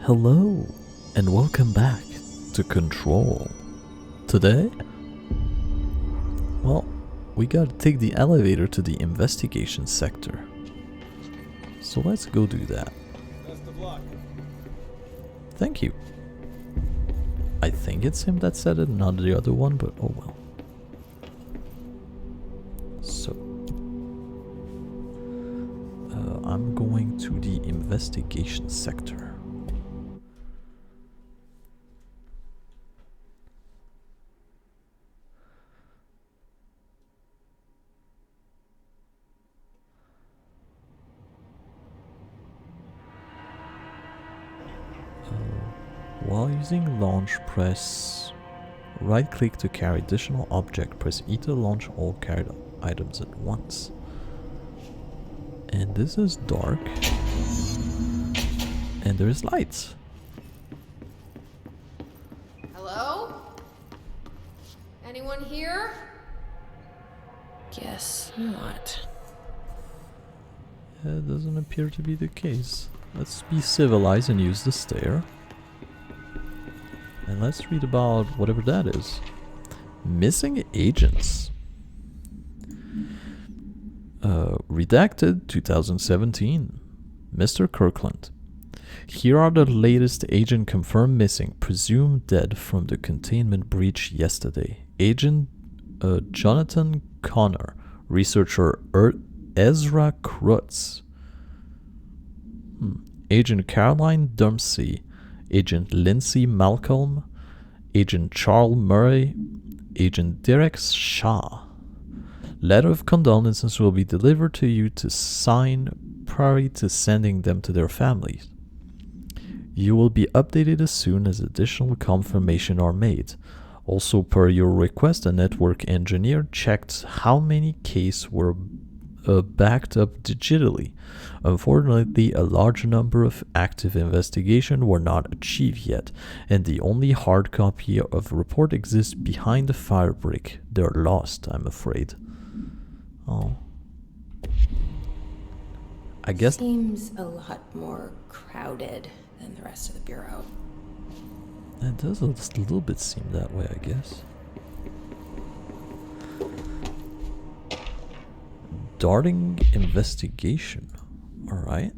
Hello, and welcome back to Control. Today, well, we gotta take the elevator to the investigation sector. So let's go do that. Best of luck. Thank you. I think it's him that said it, not the other one, but oh well. So, I'm going to the investigation sector. While using launch, press right click to carry additional object. Press E to launch all carried items at once. And this is dark. And there's lights. Hello? Anyone here? Guess not. It doesn't appear to be the case. Let's be civilized and use the stair. And let's read about whatever that is. Missing agents. Redacted 2017. Mr. Kirkland. Here are the latest agent confirmed missing, presumed dead from the containment breach yesterday. Agent Jonathan Connor. Researcher Ezra Krutz. Agent Caroline Dempsey. Agent Lindsay Malcolm, Agent Charles Murray, Agent Derek Shaw. Letter of condolences will be delivered to you to sign prior to sending them to their families. You will be updated as soon as additional confirmation are made. Also, per your request, a network engineer checked how many cases were backed up digitally. Unfortunately, a large number of active investigations were not achieved yet, and the only hard copy of the report exists behind the fire brick. They're lost, I'm afraid. Oh. I guess... Seems a lot more crowded than the rest of the bureau. It does a little bit seem that way, I guess. Darting investigation. Alright.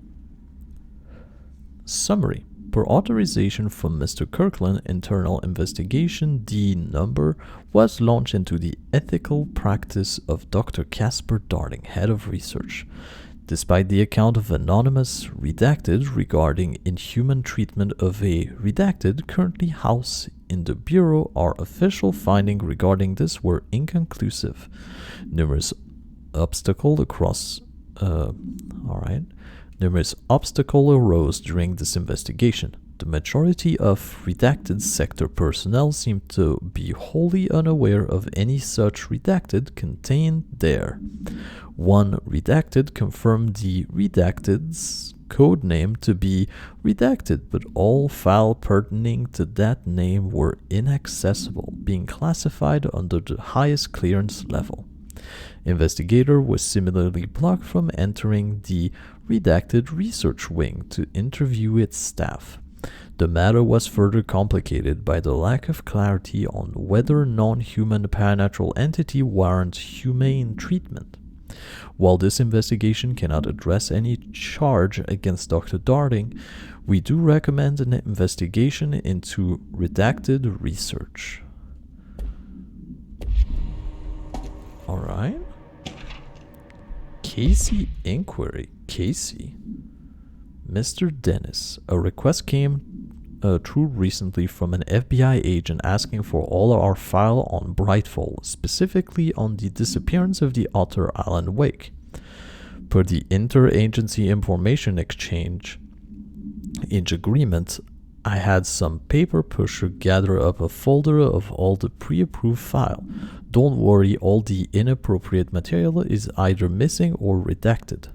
Summary. Per authorization from Mr. Kirkland, internal investigation D number was launched into the ethical practice of Dr. Casper Darting, head of research. Despite the account of anonymous redacted regarding inhuman treatment of a redacted currently housed in the Bureau, our official findings regarding this were inconclusive. Numerous obstacles arose during this investigation. The majority of redacted sector personnel seemed to be wholly unaware of any such redacted contained there. One redacted confirmed the redacted's code name to be redacted, but all files pertaining to that name were inaccessible, being classified under the highest clearance level. Investigator was similarly blocked from entering the redacted research wing to interview its staff. The matter was further complicated by the lack of clarity on whether non-human paranatural entity warrants humane treatment. While this investigation cannot address any charge against Dr. Darting, we do recommend an investigation into redacted research. Alright. Casey Inquiry. Casey. Mr. Dennis. A request came through recently from an FBI agent asking for all our file on Brightfall, specifically on the disappearance of the author Alan Wake. Per the Interagency Information Exchange agreement, I had some paper pusher gather up a folder of all the pre-approved file. Don't worry, all the inappropriate material is either missing or redacted.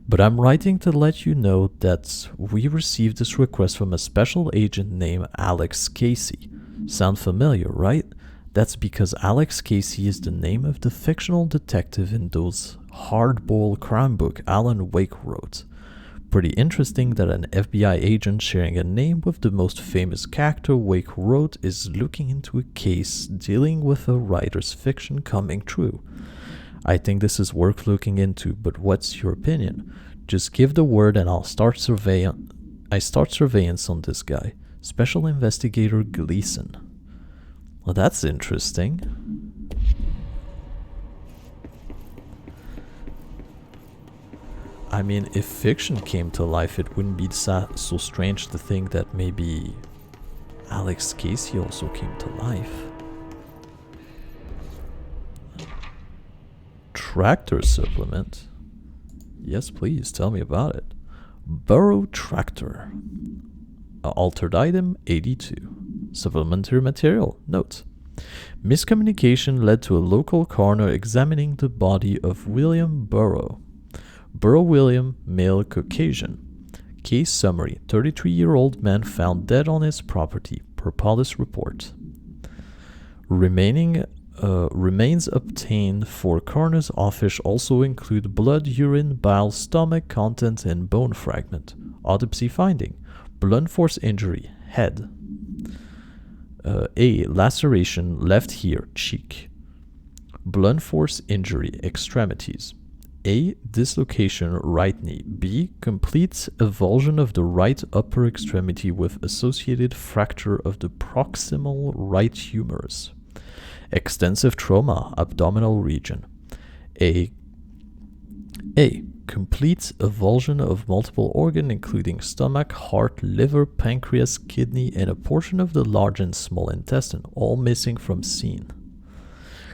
But I'm writing to let you know that we received this request from a special agent named Alex Casey. Sound familiar, right? That's because Alex Casey is the name of the fictional detective in those hardboiled crime book Alan Wake wrote. Pretty interesting that an FBI agent sharing a name with the most famous character Wake wrote is looking into a case dealing with a writer's fiction coming true. I think this is worth looking into, but what's your opinion? Just give the word and I'll start surveillance on this guy. Special Investigator Gleason. Well, that's interesting. I mean, if fiction came to life, it wouldn't be so strange to think that maybe Alex Casey also came to life. Tractor supplement? Yes, please, tell me about it. Burrow Tractor. Altered item 82. Supplementary material. Note. Miscommunication led to a local coroner examining the body of William Burrow. Burrow William, male, Caucasian. Case summary: 33-year-old man found dead on his property, per police report. Remains obtained for coroner's office also include blood, urine, bile, stomach contents, and bone fragment. Autopsy finding: blunt force injury, head. A. Laceration, left ear, cheek. Blunt force injury, extremities. A. Dislocation, right knee. B. Complete avulsion of the right upper extremity with associated fracture of the proximal right humerus. Extensive trauma, abdominal region. A. Complete avulsion of multiple organs including stomach, heart, liver, pancreas, kidney, and a portion of the large and small intestine, all missing from scene.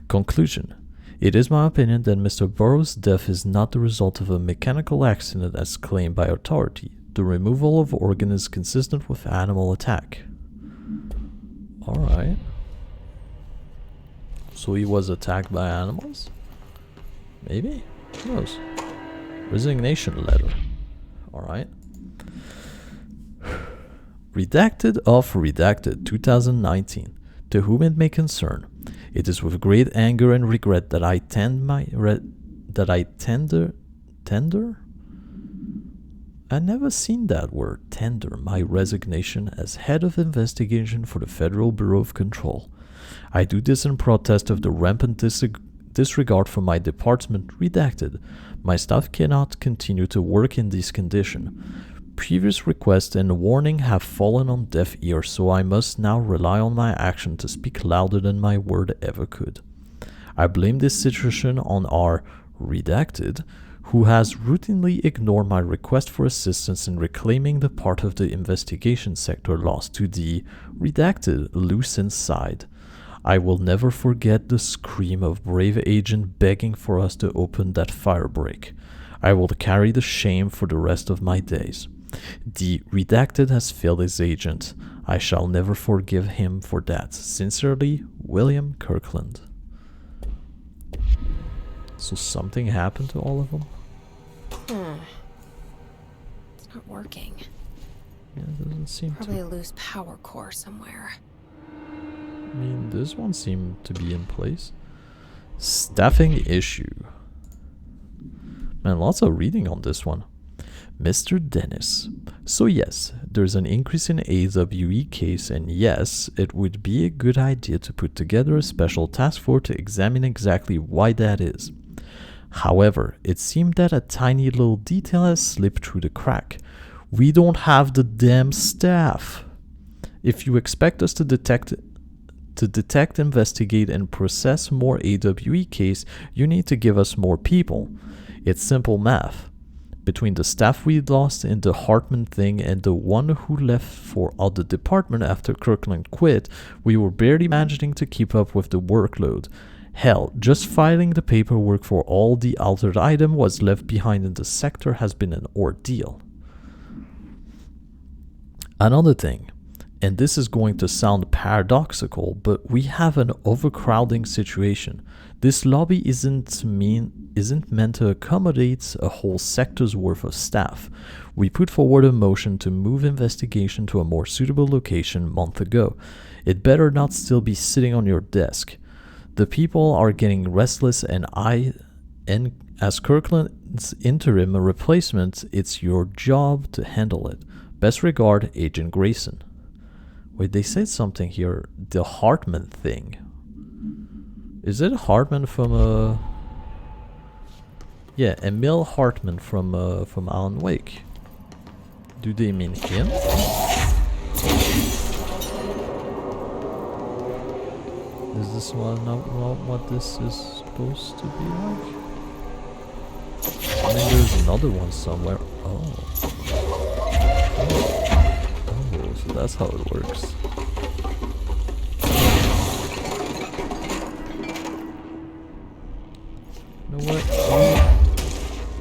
Conclusion: it is my opinion that Mr. Burrow's death is not the result of a mechanical accident as claimed by authority. The removal of organ is consistent with animal attack. Alright. So he was attacked by animals? Maybe? Who knows? Resignation letter. Alright. Redacted of Redacted 2019. To whom it may concern. It is with great anger and regret that I tender? I never seen that word, tender, my resignation as head of investigation for the Federal Bureau of Control. I do this in protest of the rampant disregard for my department. Redacted. My staff cannot continue to work in this condition. Previous requests and warning have fallen on deaf ears, so I must now rely on my action to speak louder than my word ever could. I blame this situation on our redacted, who has routinely ignored my request for assistance in reclaiming the part of the investigation sector lost to the redacted loose inside. I will never forget the scream of brave agent begging for us to open that firebreak. I will carry the shame for the rest of my days. The redacted has failed his agent. I shall never forgive him for that. Sincerely, William Kirkland. So something happened to all of them? It's not working. Yeah, it doesn't seem Probably a loose power core somewhere. I mean, this one seemed to be in place. Staffing issue. Man, lots of reading on this one. Mr. Dennis. So yes, there's an increase in AWE case, and yes, it would be a good idea to put together a special task force to examine exactly why that is. However, it seemed that a tiny little detail has slipped through the crack. We don't have the damn staff. If you expect us to detect, investigate, and process more AWE case, you need to give us more people. It's simple math. Between the staff we lost in the Hartman thing and the one who left for other department after Kirkland quit, we were barely managing to keep up with the workload. Hell, just filing the paperwork for all the altered item was left behind in the sector has been an ordeal. Another thing, and this is going to sound paradoxical, but we have an overcrowding situation. This lobby isn't meant to accommodate a whole sector's worth of staff. We put forward a motion to move investigation to a more suitable location a month ago. It better not still be sitting on your desk. The people are getting restless and As Kirkland's interim replacement, it's your job to handle it. Best regard, Agent Grayson. Wait, they said something here. The Hartman thing. Is it Hartman from Yeah, Emil Hartman from Alan Wake. Do they mean him? Is this one not what this is supposed to be like? I mean, there's another one somewhere. Oh, so that's how it works. You know what?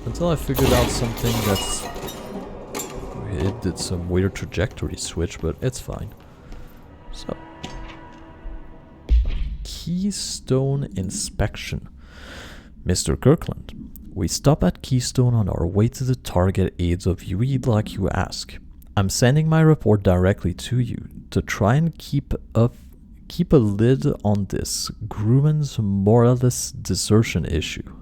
Until I figured out something that's... It did some weird trajectory switch, but it's fine. So... Keystone inspection. Mr. Kirkland, we stop at Keystone on our way to the target AWE like you ask. I'm sending my report directly to you to try and keep a lid on this Grumman's Morales desertion issue.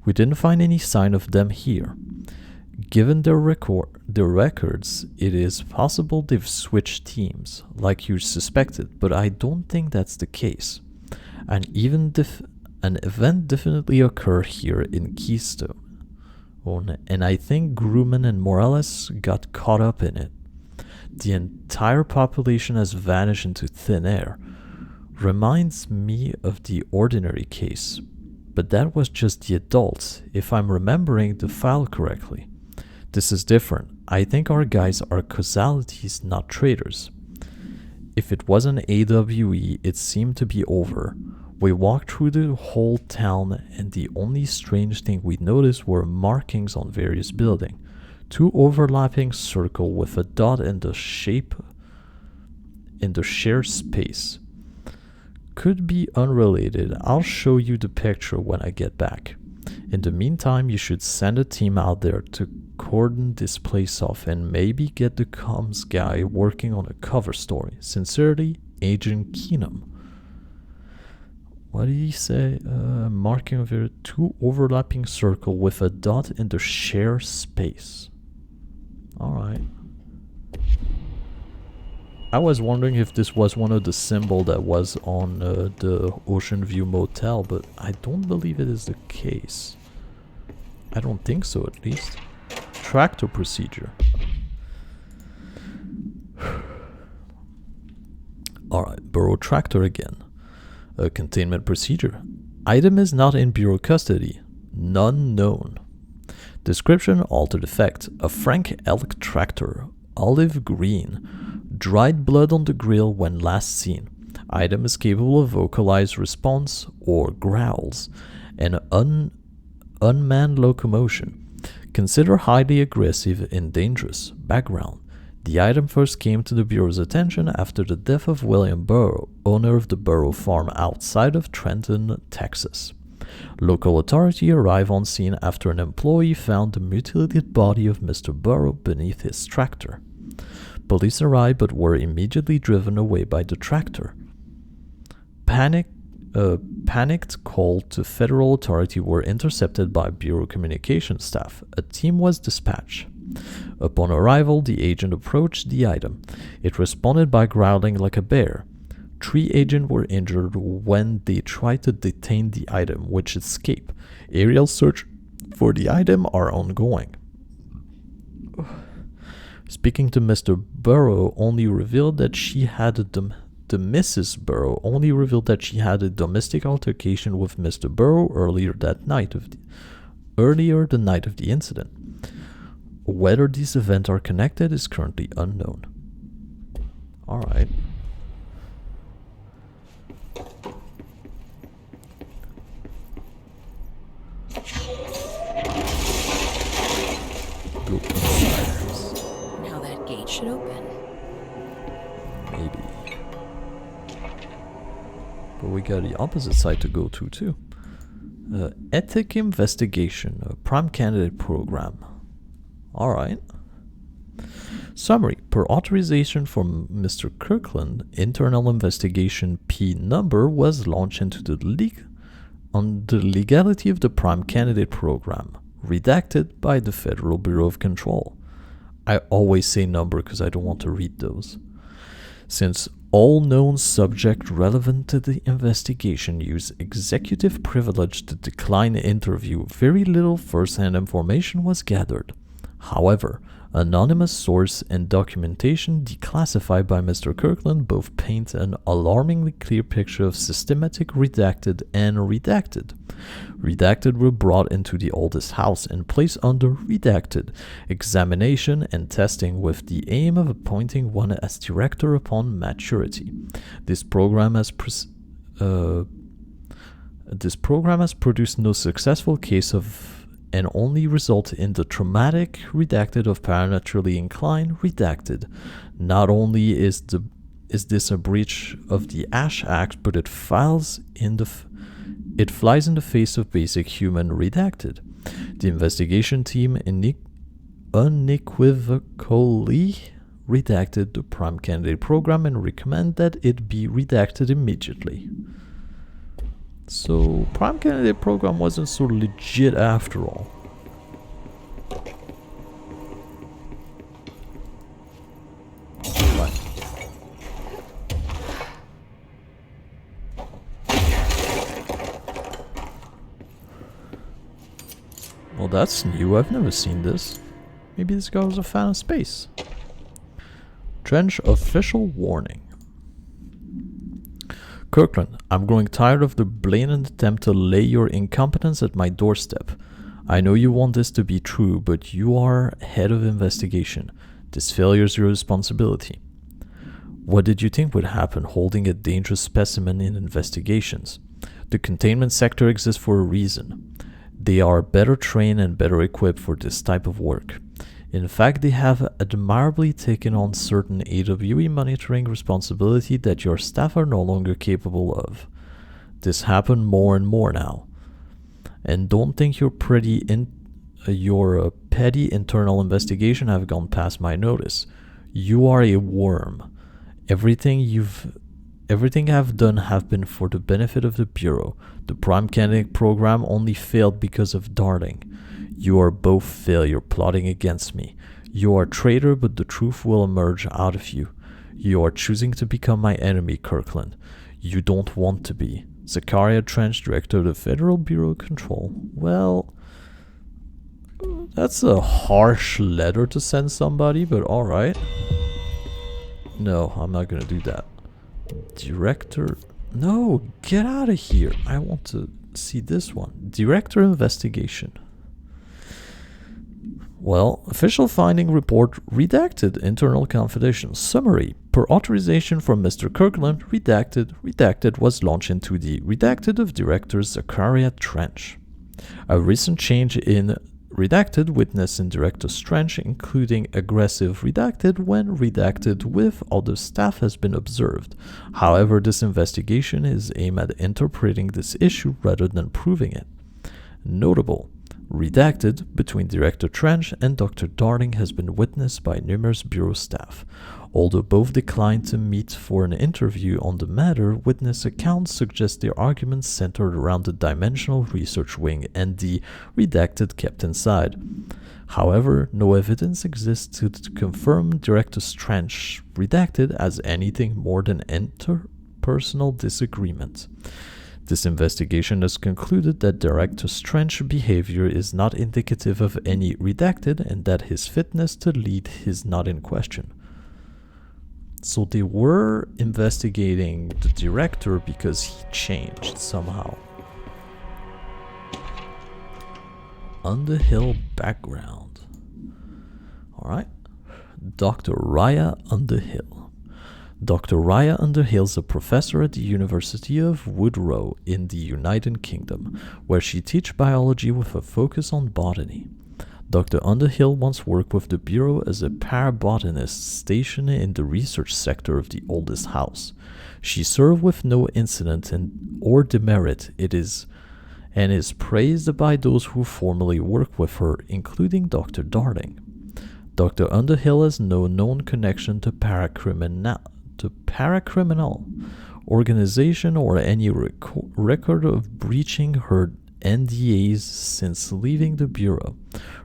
We didn't find any sign of them here. Given their records, it is possible they've switched teams, like you suspected, but I don't think that's the case. And even an event definitely occurred here in Keystone. And I think Grumman and Morales got caught up in it. The entire population has vanished into thin air. Reminds me of the Ordinary case, but that was just the adults, if I'm remembering the file correctly. This is different. I think our guys are causalities, not traitors. If it was an AWE, it seemed to be over. We walked through the whole town, and the only strange thing we noticed were markings on various buildings. 2 overlapping circles with a dot in the shape in the shared space. Could be unrelated. I'll show you the picture when I get back. In the meantime, you should send a team out there to cordon this place off and maybe get the comms guy working on a cover story. Sincerely, Agent Keenum. What did he say? Marking over 2 overlapping circles with a dot in the share space. Alright. I was wondering if this was one of the symbols that was on the Ocean View Motel, but I don't believe it is the case. I don't think so, at least. Tractor procedure. Alright, Bureau Tractor again. A containment procedure. Item is not in Bureau custody. None known. Description altered effect. A Frank Elk tractor. Olive green. Dried blood on the grill when last seen. Item is capable of vocalized response or growls. And unmanned locomotion. Consider highly aggressive and dangerous. Background. The item first came to the Bureau's attention after the death of William Burrow, owner of the Burrow farm outside of Trenton, Texas. Local authority arrived on scene after an employee found the mutilated body of Mr. Burrow beneath his tractor. Police arrived but were immediately driven away by the tractor. Panicked calls to federal authority were intercepted by Bureau communication staff. A team was dispatched. Upon arrival, the agent approached the item. It responded by growling like a bear. 3 agents were injured when they tried to detain the item, which escaped. Aerial search for the item are ongoing. Speaking to Mr. Burrow only revealed that she had the Mrs. Burrow only revealed that she had a domestic altercation with Mr. Burrow earlier the night of the incident. Whether these events are connected is currently unknown. Alright. Go inside. Now that gate should open. Maybe. But we got the opposite side to go to too. Ethic investigation, a prime candidate program. Alright. Summary. Per authorization from Mr. Kirkland, internal investigation P number was launched into the leak on the legality of the Prime Candidate Program, redacted by the Federal Bureau of Control. I always say number because I don't want to read those. Since all known subjects relevant to the investigation use executive privilege to decline interview, very little first-hand information was gathered. However, anonymous source and documentation declassified by Mr. Kirkland both paint an alarmingly clear picture of systematic redacted and redacted. Redacted were brought into the oldest house and placed under redacted examination and testing with the aim of appointing one as director upon maturity. This program has produced no successful case of and only result in the traumatic redacted of paranormally inclined redacted. Not only is this a breach of the Ash Act, but it flies in the face of basic human redacted. The investigation team unequivocally redacted the Prime Candidate Program and recommend that it be redacted immediately. So, Prime Candidate Program wasn't so legit after all. Right. Well, that's new. I've never seen this. Maybe this guy was a fan of space. Trench official warning. Kirkland, I'm growing tired of the blatant attempt to lay your incompetence at my doorstep. I know you want this to be true, but you are head of investigation. This failure is your responsibility. What did you think would happen holding a dangerous specimen in investigations? The containment sector exists for a reason. They are better trained and better equipped for this type of work. In fact, they have admirably taken on certain AWE monitoring responsibility that your staff are no longer capable of. This happens more and more now. And don't think your petty internal investigation have gone past my notice. You are a worm. Everything I've done have been for the benefit of the Bureau. The Prime Candidate Program only failed because of Darling. You are both failure plotting against me. You are a traitor, but the truth will emerge out of you. You are choosing to become my enemy, Kirkland. You don't want to be. Zachariah Trench, Director of the Federal Bureau of Control. Well, that's a harsh letter to send somebody, but alright. No, I'm not gonna do that. Director... No, get out of here. I want to see this one. Director Investigation. Well, official finding report redacted, internal confidential summary. Per authorization from Mr. Kirkland, redacted was launched into the redacted of Director Zachariah Trench. A recent change in redacted witness in Director Trench, including aggressive redacted when redacted with other staff, has been observed. However, this investigation is aimed at interpreting this issue rather than proving it. Notable. Redacted between Director Trench and Dr. Darling has been witnessed by numerous Bureau staff. Although both declined to meet for an interview on the matter, witness accounts suggest their arguments centered around the Dimensional Research Wing and the redacted kept inside. However, no evidence exists to confirm Director Trench redacted as anything more than interpersonal disagreement. This investigation has concluded that Director Trench's behavior is not indicative of any redacted and that his fitness to lead is not in question. So they were investigating the director because he changed somehow. Underhill background. Alright. Dr. Raya Underhill. Dr. Raya Underhill is a professor at the University of Woodrow in the United Kingdom, where she teaches biology with a focus on botany. Dr. Underhill once worked with the Bureau as a parabotanist stationed in the research sector of the oldest house. She served with no incident or demerit. It is praised by those who formerly worked with her, including Dr. Darling. Dr. Underhill has no known connection to paracriminal organization or any record of breaching her NDAs since leaving the Bureau.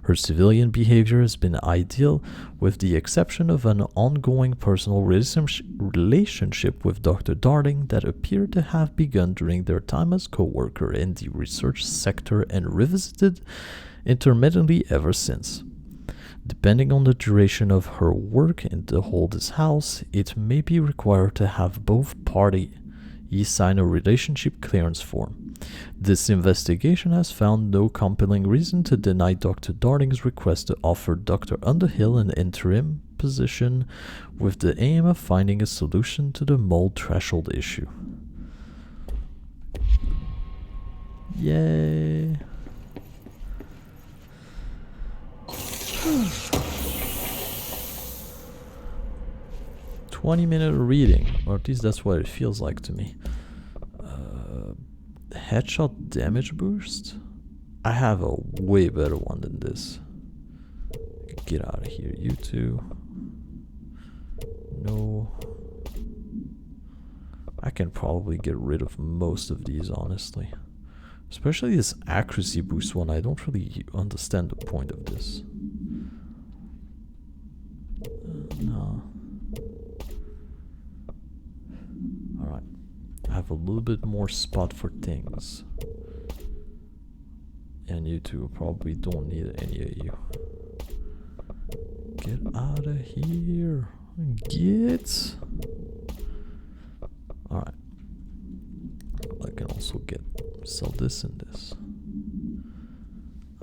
Her civilian behavior has been ideal, with the exception of an ongoing personal relationship with Dr. Darling that appeared to have begun during their time as co-worker in the research sector and revisited intermittently ever since. Depending on the duration of her work in the Hold's house, it may be required to have both parties sign a relationship clearance form. This investigation has found no compelling reason to deny Dr. Darling's request to offer Dr. Underhill an interim position with the aim of finding a solution to the mold threshold issue. Yay! 20-minute reading, or at least that's what it feels like to me. Headshot damage boost? I have a way better one than this. Get out of here, you two. No. I can probably get rid of most of these, honestly. Especially this accuracy boost one. I don't really understand the point of this. No. Alright. I have a little bit more spot for things. And you two probably don't need any of you. Get out of here. Get. Alright. I can also sell this and this.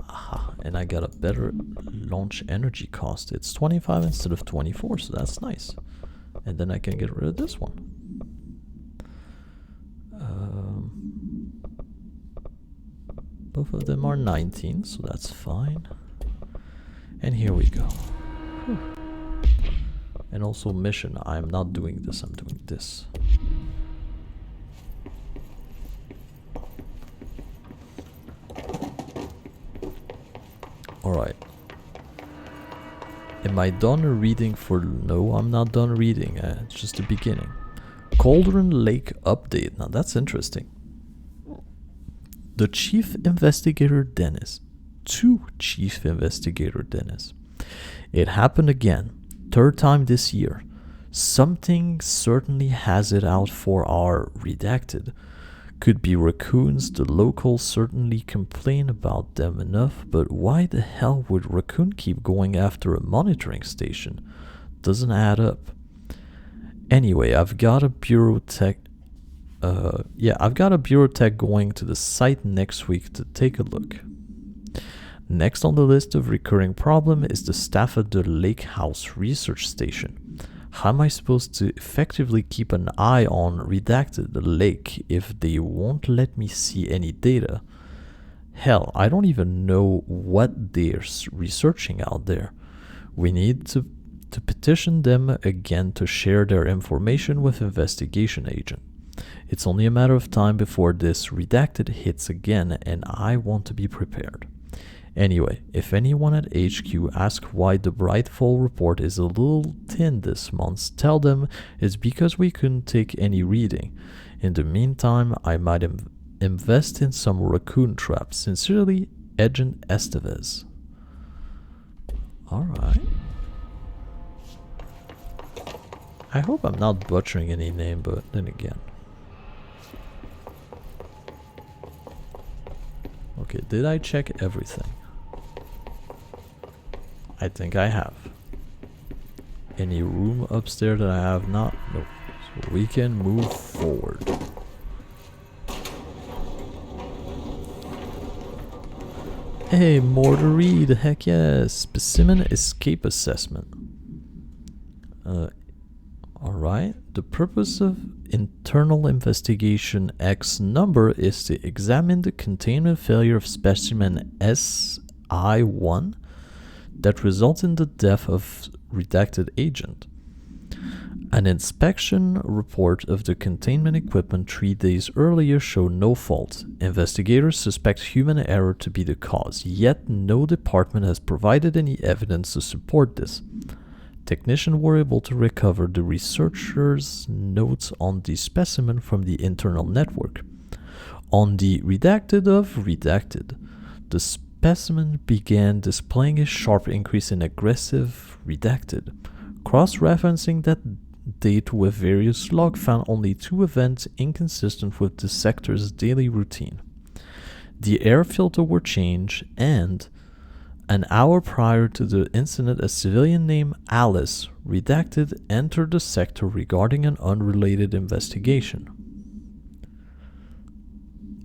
Aha, and I got a better launch energy cost. It's 25 instead of 24, so that's nice. And then I can get rid of this one. Both of them are 19, so that's fine. And here we go. Whew. And also mission. I'm not doing this, I'm doing this. Alright. Am I done reading for... No, I'm not done reading. It's just the beginning. Cauldron Lake update. Now that's interesting. The Chief Investigator Dennis. To Chief Investigator Dennis. It happened again. Third time this year. Something certainly has it out for our redacted. Could be raccoons. The locals certainly complain about them enough, but why the hell would raccoon keep going after a monitoring station? Doesn't add up. Anyway, I've got a bureau tech going to the site next week to take a look. Next on the list of recurring problem is the staff at the Lake House Research Station. How am I supposed to effectively keep an eye on redacted the lake if they won't let me see any data? Hell, I don't even know what they're researching out there. We need to petition them again to share their information with investigation agent. It's only a matter of time before this redacted hits again, and I want to be prepared. Anyway, if anyone at HQ asks why the Brightfall report is a little thin this month, tell them it's because we couldn't take any reading. In the meantime, I might invest in some raccoon traps. Sincerely, Agent Estevez. Alright. I hope I'm not butchering any name, but then again. Okay, did I check everything? I think I have. Any room upstairs that I have not? Nope. So we can move forward. Hey, more to read. Heck yes. Specimen escape assessment. Alright. The purpose of internal investigation X number is to examine the containment failure of specimen SI1 that results in the death of redacted agent. An inspection report of the containment equipment 3 days earlier showed no fault. Investigators suspect human error to be the cause, yet no department has provided any evidence to support this. Technicians were able to recover the researchers' notes on the specimen from the internal network. On the redacted of redacted, the specimen began displaying a sharp increase in aggressive redacted. Cross-referencing that date with various logs found only 2 events inconsistent with the sector's daily routine. The air filter were changed, and an hour prior to the incident, a civilian named Alice, redacted, entered the sector regarding an unrelated investigation.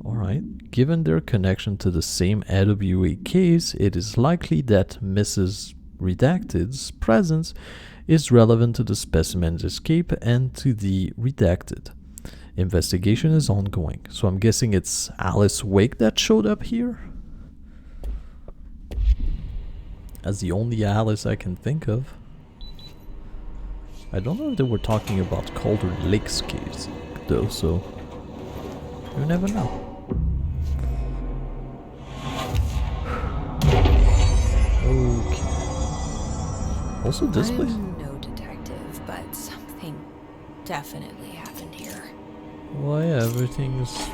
Alright, given their connection to the same AWA case, it is likely that Mrs. Redacted's presence is relevant to the specimen's escape and to the redacted. Investigation is ongoing, so I'm guessing it's Alice Wake that showed up here? As the only Alice I can think of. I don't know if they were talking about Calder Lake's case, though, so you never know. Okay. Also, this place. I'm no detective, but something definitely happened here. Why everything's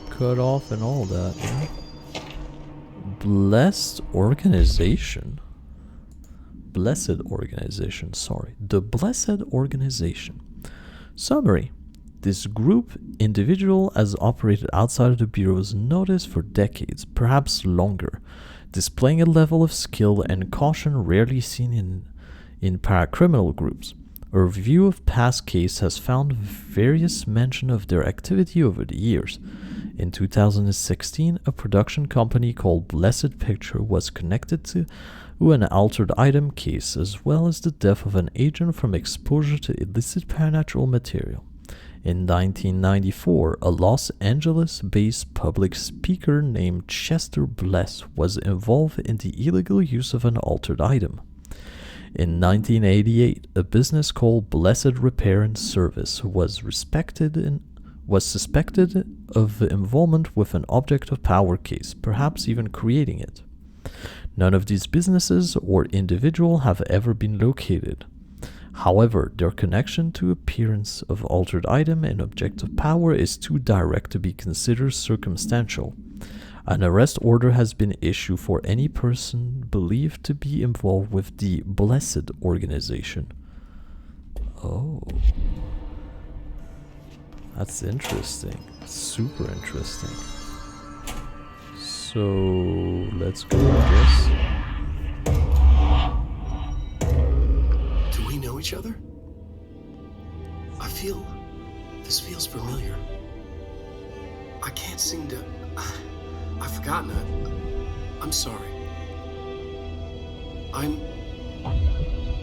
cut off and all that, yeah? Blessed organization. Blessed organization, sorry. The Blessed Organization. Summary. This group, individual, has operated outside of the Bureau's notice for decades, perhaps longer, displaying a level of skill and caution rarely seen in paracriminal groups. A review of past cases has found various mention of their activity over the years. In 2016, a production company called Blessed Picture was connected to an altered item case, as well as the death of an agent from exposure to illicit supernatural material. In 1994, a Los Angeles-based public speaker named Chester Bless was involved in the illegal use of an altered item. In 1988, a business called Blessed Repair and Service was suspected of involvement with an object of power case, perhaps even creating it. None of these businesses or individual have ever been located. However, their connection to appearance of altered item and object of power is too direct to be considered circumstantial. An arrest order has been issued for any person believed to be involved with the Blessed Organization. Oh. That's interesting. Super interesting. So, let's go, I guess. Do we know each other? This feels familiar. I can't seem to... I've forgotten it. I'm sorry.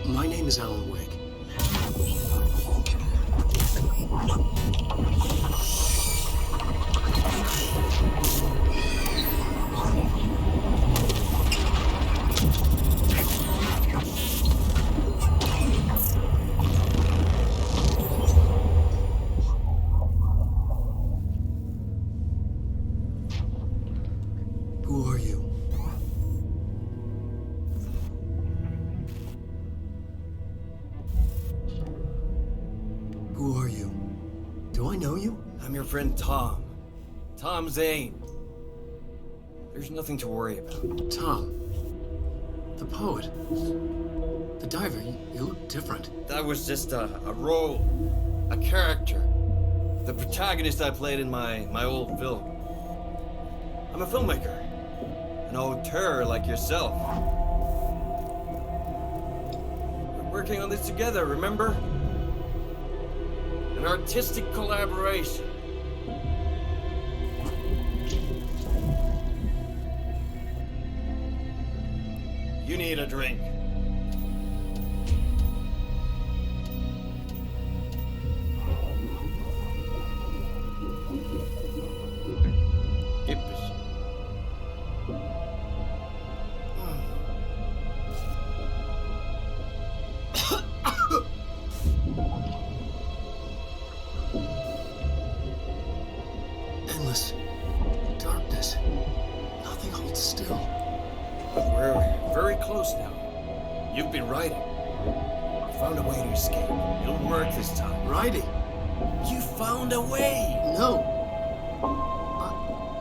My name is Alan Wake. Who are you? Who are you? Do I know you? I'm your friend Tom. Tom Zane. There's nothing to worry about. Tom. The poet. The diver. You look different. That was just a role. A character. The protagonist I played in my old film. I'm a filmmaker. An auteur like yourself. We're working on this together, remember? An artistic collaboration. You need a drink. Gib es. Endless darkness. Nothing holds still. But we're very close now. You've been writing. found a way to escape. It'll work this time. Riding? You found a way! No.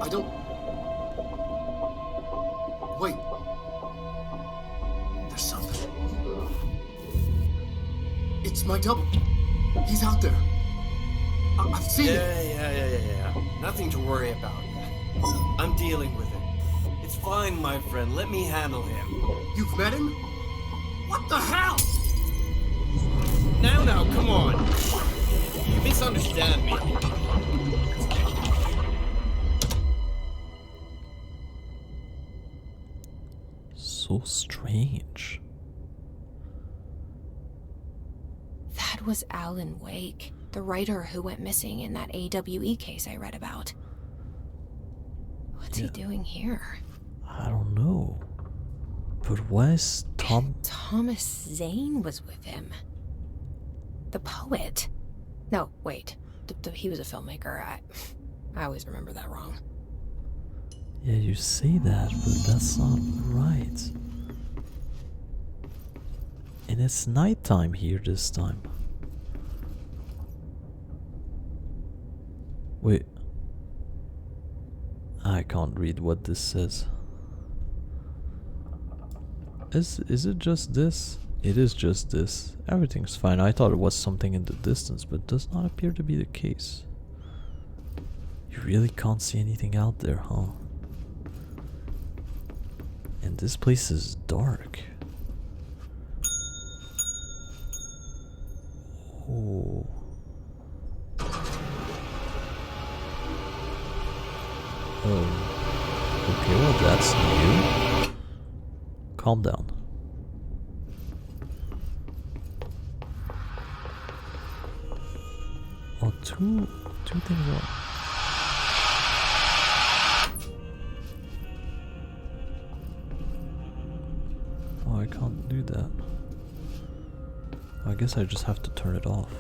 I don't... Wait. There's something. It's my double. He's out there. I've seen it. Yeah. Nothing to worry about. I'm dealing with it. It's fine, my friend. Let me handle him. You've met him? What the hell? Now, come on. You misunderstand me. So strange. That was Alan Wake, the writer who went missing in that AWE case I read about. What's he doing here? I don't know. But why is Thomas Zane was with him. The poet. No, wait. He was a filmmaker. I always remember that wrong. Yeah, you say that, but that's not right. And it's nighttime here this time. Wait. I can't read what this says. Is it just this? It is just this. Everything's fine. I thought it was something in the distance, but does not appear to be the case. You really can't see anything out there, huh? And this place is dark. Oh. Okay, well that's new. Calm down. Oh, two things are... Oh, I can't do that. I guess I just have to turn it off.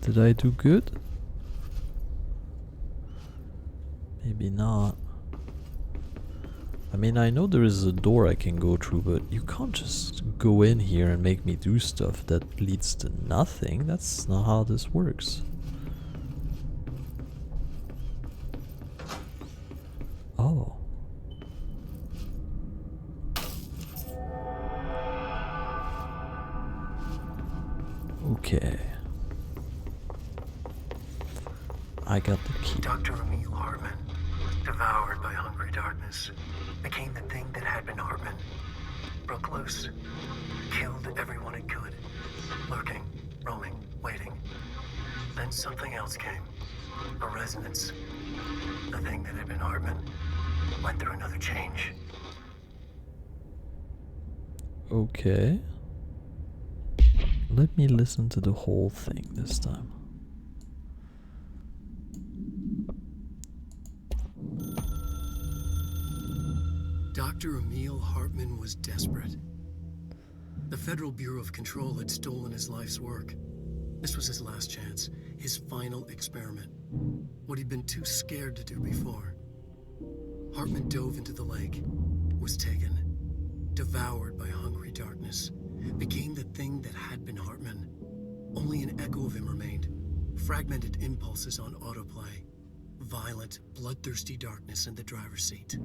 Did I do good? Maybe not. I mean, I know there is a door I can go through, but you can't just go in here and make me do stuff that leads to nothing. That's not how this works. Oh. Okay. I got the key. Dr. Emil Hartman, devoured by hungry darkness, became the thing that had been Hartman. Broke loose, killed everyone it could, lurking, roaming, waiting. Then something else came. A resonance. The thing that had been Hartman went through another change. Okay. Let me listen to the whole thing this time. Dr. Emil Hartman was desperate. The Federal Bureau of Control had stolen his life's work. This was his last chance, his final experiment. What he'd been too scared to do before. Hartman dove into the lake, was taken, devoured by hungry darkness, became the thing that had been Hartman. Only an echo of him remained, fragmented impulses on autoplay. Violent, bloodthirsty darkness in the driver's seat.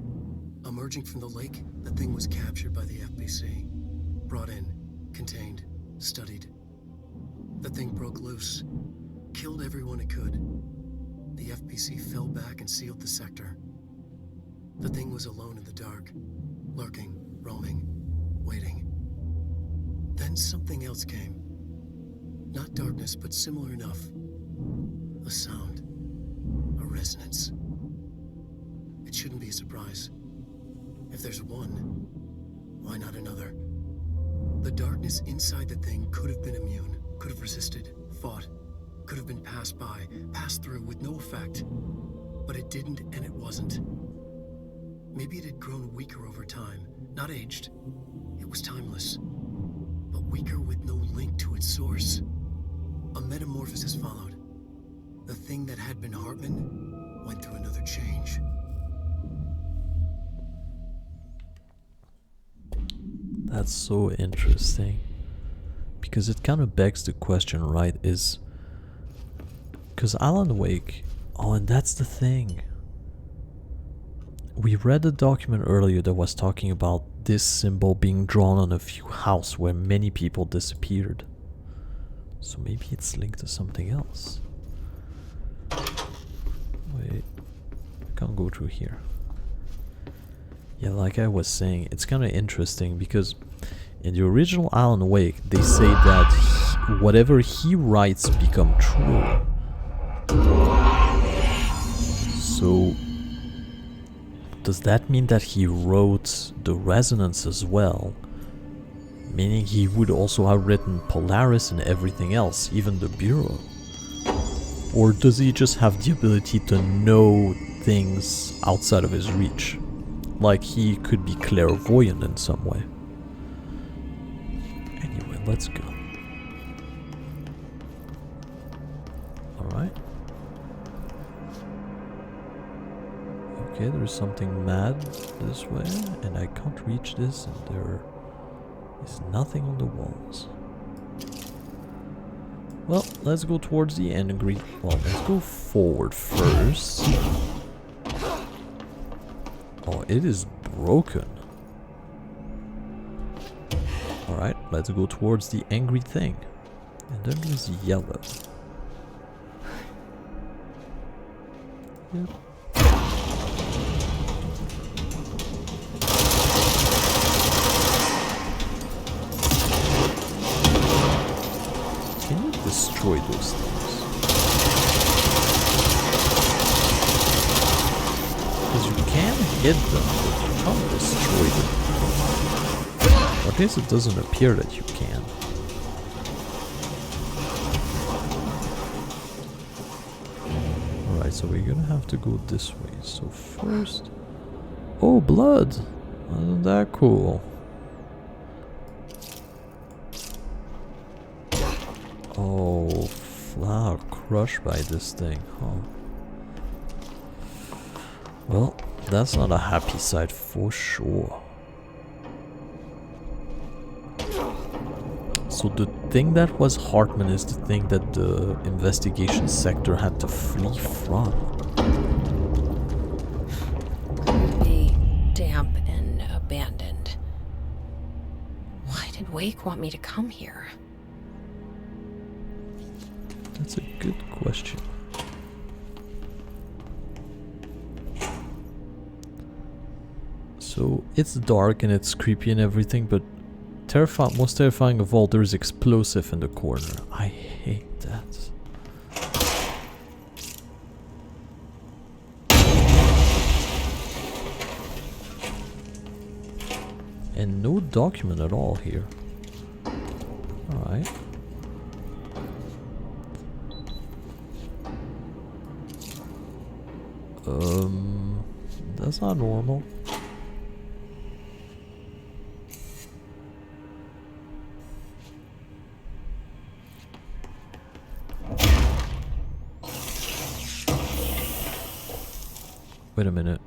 Emerging from the lake, the thing was captured by the FBC. Brought in, contained, studied. The thing broke loose, killed everyone it could. The FBC fell back and sealed the sector. The thing was alone in the dark, lurking, roaming, waiting. Then something else came. Not darkness, but similar enough. A sound. A resonance. It shouldn't be a surprise. If there's one, why not another? The darkness inside the thing could have been immune, could have resisted, fought, could have been passed by, passed through with no effect. But it didn't, and it wasn't. Maybe it had grown weaker over time, not aged. It was timeless, but weaker with no link to its source. A metamorphosis followed. The thing that had been Hartman went through another change. That's so interesting. Because it kind of begs the question, right? Is... Because Alan Wake... Oh, and that's the thing. We read a document earlier that was talking about this symbol being drawn on a few houses where many people disappeared. So maybe it's linked to something else. Wait, I can't go through here. Yeah, like I was saying, it's kind of interesting because in the original Alan Wake, they say that whatever he writes become true. So, does that mean that he wrote the Resonance as well? Meaning he would also have written Polaris and everything else, even the Bureau? Or does he just have the ability to know things outside of his reach? Like he could be clairvoyant in some way. Anyway, let's go. Alright. Okay, there's something mad this way, and I can't reach this, and there is nothing on the walls. Well, let's go towards the angry. Well, let's go forward first. Oh, it is broken. Alright, let's go towards the angry thing. And then there's yellow. Yep. Can you destroy those things? Because you can hit them, but you can't destroy them. Or at least it doesn't appear that you can. Alright, so we're gonna have to go this way. So first... Oh, blood! Isn't that cool? Oh, flower crushed by this thing, huh? Well, that's not a happy sight for sure. So the thing that was Hartman is the thing that the investigation sector had to flee from. Be damp and abandoned. Why did Wake want me to come here? That's a good question. So it's dark and it's creepy and everything, but most terrifying of all, there's explosive in the corner. I hate that. And no document at all here. Alright. That's not normal. Wait a minute.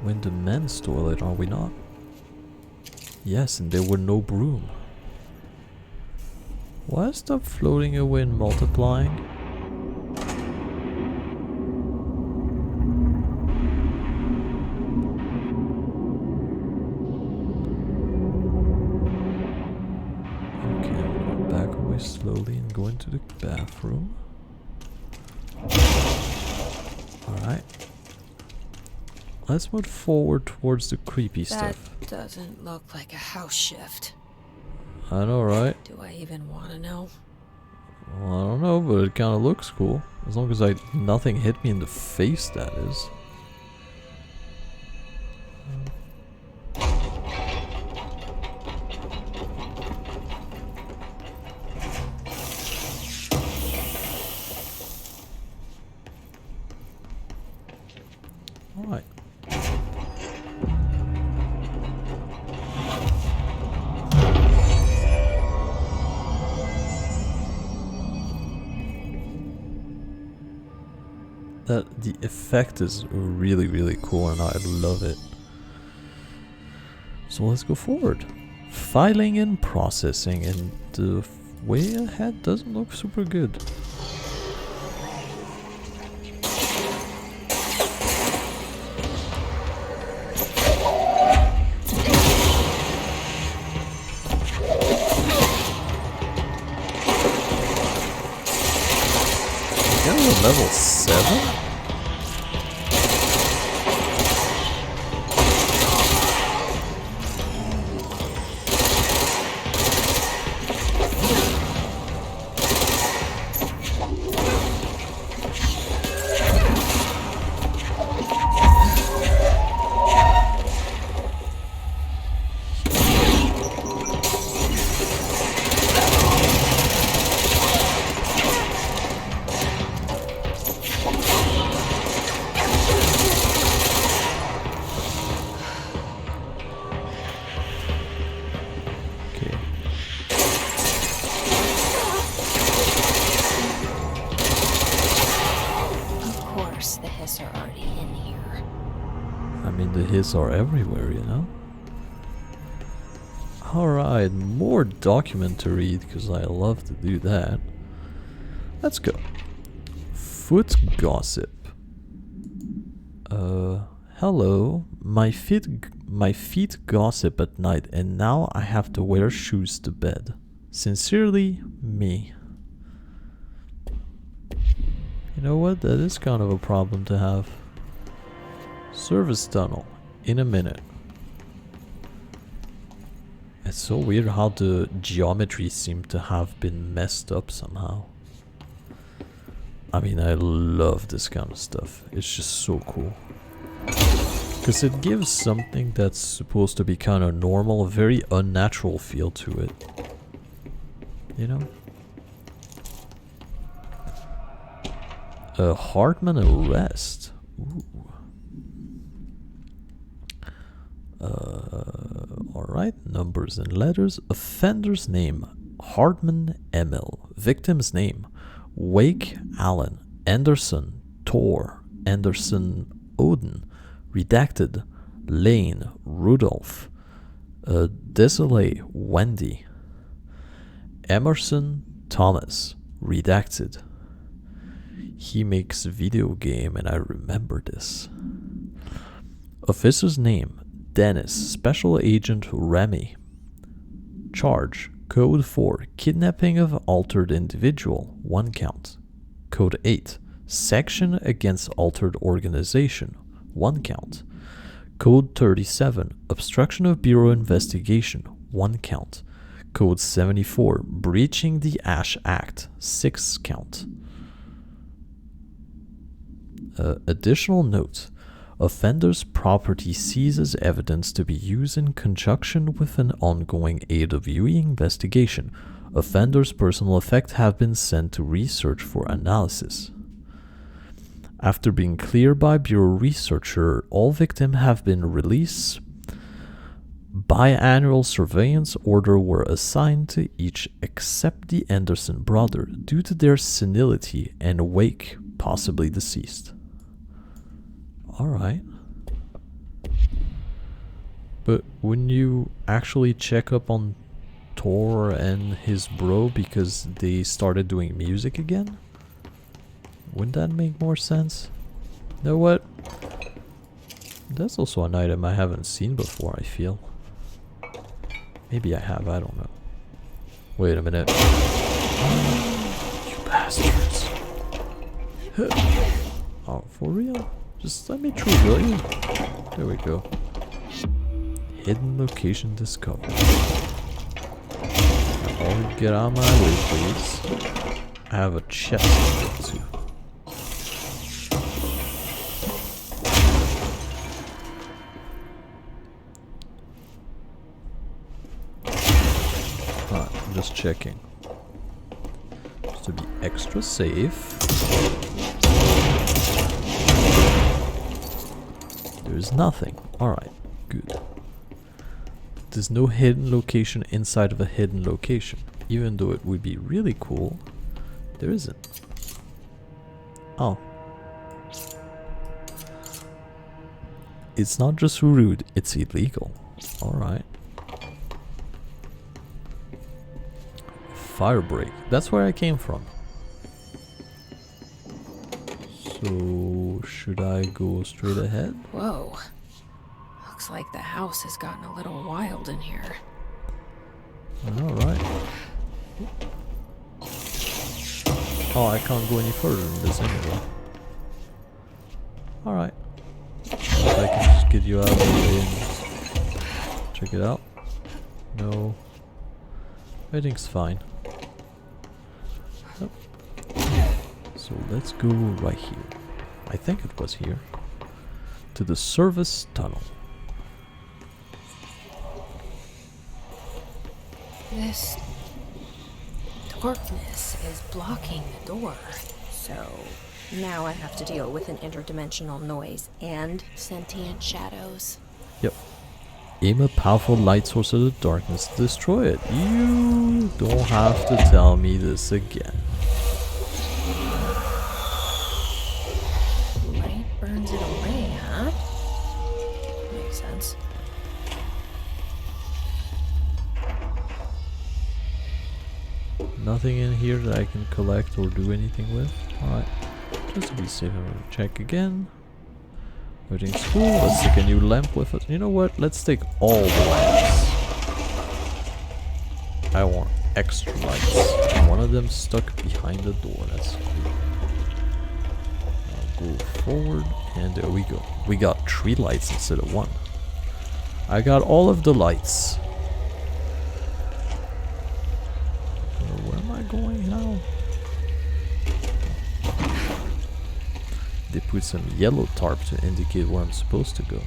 We're in the men's toilet, are we not? Yes, and there were no broom. Why is stuff floating away and multiplying? Slowly and go into the bathroom. Alright. Let's move forward towards the creepy stuff. That doesn't look like a house shift. I know, right? Do I even want to know? Well, I don't know, but it kind of looks cool. As long as nothing hit me in the face, that is. Alright. that the effect is really, really cool and I love it. So let's go forward. Filing and processing, and the way ahead doesn't look super good. Level 7? Hiss are everywhere, you know? Alright, more documentary, because I love to do that. Let's go. Foot gossip. Hello. My feet gossip at night, and now I have to wear shoes to bed. Sincerely, me. You know what? That is kind of a problem to have. Service tunnel. In a minute. It's so weird how the geometry seemed to have been messed up somehow. I mean, I love this kind of stuff. It's just so cool. Because it gives something that's supposed to be kind of normal a very unnatural feel to it. You know? Hartman arrest. Ooh. Alright, numbers and letters. Offender's name, Hartman Emil. Victim's name, Wake Allen. Anderson, Thor. Anderson, Odin. Redacted, Lane, Rudolph. Desolé, Wendy. Emerson, Thomas. Redacted. He makes video game and I remember this. Officer's name, Dennis, Special Agent Remy. Charge, Code 4, Kidnapping of Altered Individual, 1 count. Code 8, Section Against Altered Organization, 1 count. Code 37, Obstruction of Bureau Investigation, 1 count. Code 74, Breaching the Ash Act, 6 count. Additional note. Offender's property seizes evidence to be used in conjunction with an ongoing AWE investigation. Offender's personal effects have been sent to research for analysis. After being cleared by Bureau researcher, all victims have been released. Biannual surveillance order were assigned to each except the Anderson brother due to their senility and Wake possibly deceased. Alright. But wouldn't you actually check up on Thor and his bro because they started doing music again? Wouldn't that make more sense? You know what? That's also an item I haven't seen before, I feel. Maybe I have, I don't know. Wait a minute. You bastards. Oh, for real? Just let me through, will you? There we go. Hidden location discovered. Now, get out of my way, please. I have a chest to get to. I'm just checking. Just to be extra safe. There's nothing. Alright, good. There's no hidden location inside of a hidden location. Even though it would be really cool, there isn't. Oh. It's not just rude, it's illegal. Alright. Fire break. That's where I came from. So, should I go straight ahead? Whoa. Looks like the house has gotten a little wild in here. Alright. Oh, I can't go any further than this anyway. Alright. I can just get you out of the way and check it out. No. Everything's fine. Yep. So let's go right here. I think it was here. To the service tunnel. This darkness is blocking the door. So now I have to deal with an interdimensional noise and sentient shadows. Yep. Aim a powerful light source at the darkness to destroy it. You don't have to tell me this again. Light burns it away, huh? Makes sense. Nothing in here that I can collect or do anything with. Alright. Just to be safe, I'm gonna check again. Everything's cool. Let's take a new lamp with us. You know what? Let's take all the lamps. I want extra lights. One of them stuck behind the door. That's cool. I'll go forward, and there we go. We got 3 lights instead of 1. I got all of the lights. Where am I going now? They put some yellow tarp to indicate where I'm supposed to go.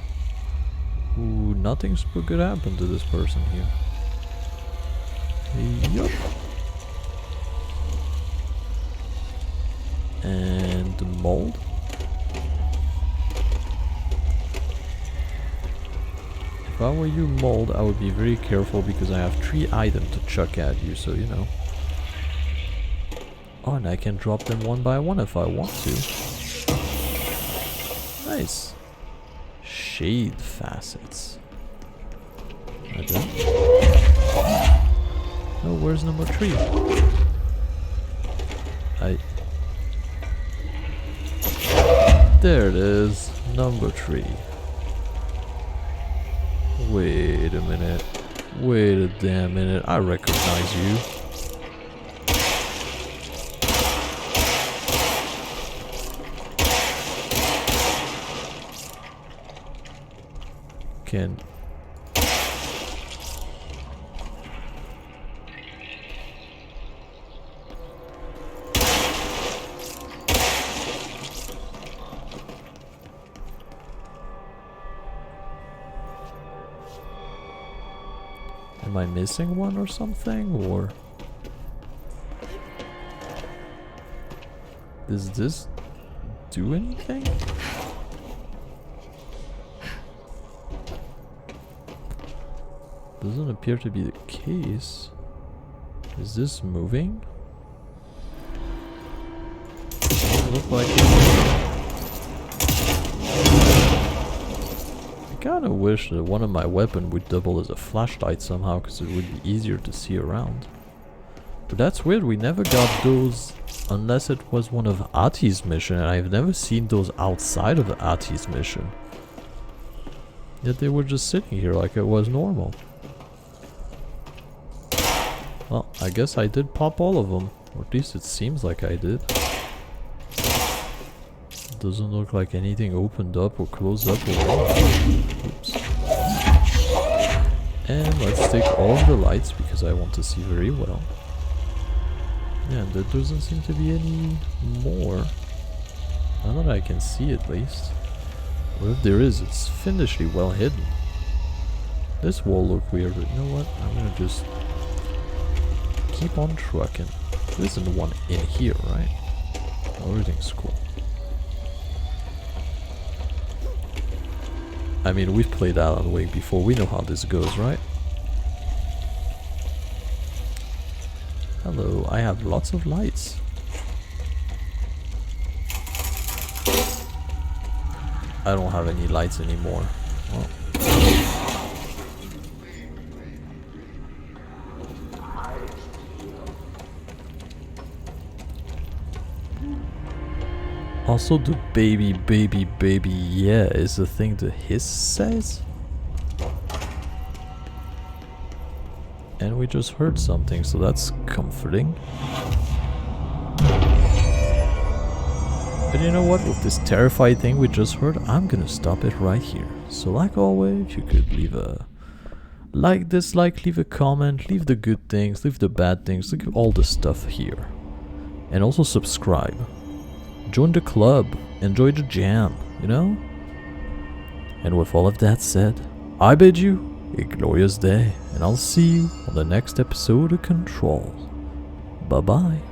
Ooh, nothing super good happened to this person here. Yup. And the mold. If I were you, mold, I would be very careful because I have 3 items to chuck at you, so you know. Oh, and I can drop them one by one if I want to. Nice. Shade facets. Like that. Oh, where's number 3? There it is. Number 3. Wait a minute. Wait a damn minute. I recognize you. Can am I missing one or something, or does this do anything? Doesn't appear to be the case. Is this moving? Doesn't look like it. I kinda wish that one of my weapons would double as a flashlight somehow, because it would be easier to see around. But that's weird, we never got those unless it was one of Ati's mission, and I've never seen those outside of Ati's mission. Yet they were just sitting here like it was normal. Well, I guess I did pop all of them. Or at least it seems like I did. Doesn't look like anything opened up or closed up or oops. And let's take all of the lights because I want to see very well. Yeah, there doesn't seem to be any more. Not that I can see at least. Or if there is, it's fiendishly well hidden. This wall looked weird, but you know what? I'm gonna just keep on trucking. There isn't one in here, right? Everything's cool. I mean, we've played Alan Wake before. We know how this goes, right? Hello, I have lots of lights. I don't have any lights anymore. Also, the baby, yeah, is the thing the hiss says? And we just heard something, so that's comforting. And you know what, with this terrifying thing we just heard, I'm gonna stop it right here. So like always, you could leave a like, dislike, leave a comment, leave the good things, leave the bad things, leave all the stuff here. And also subscribe. Join the club, enjoy the jam, you know? And with all of that said, I bid you a glorious day, and I'll see you on the next episode of Control. Bye bye.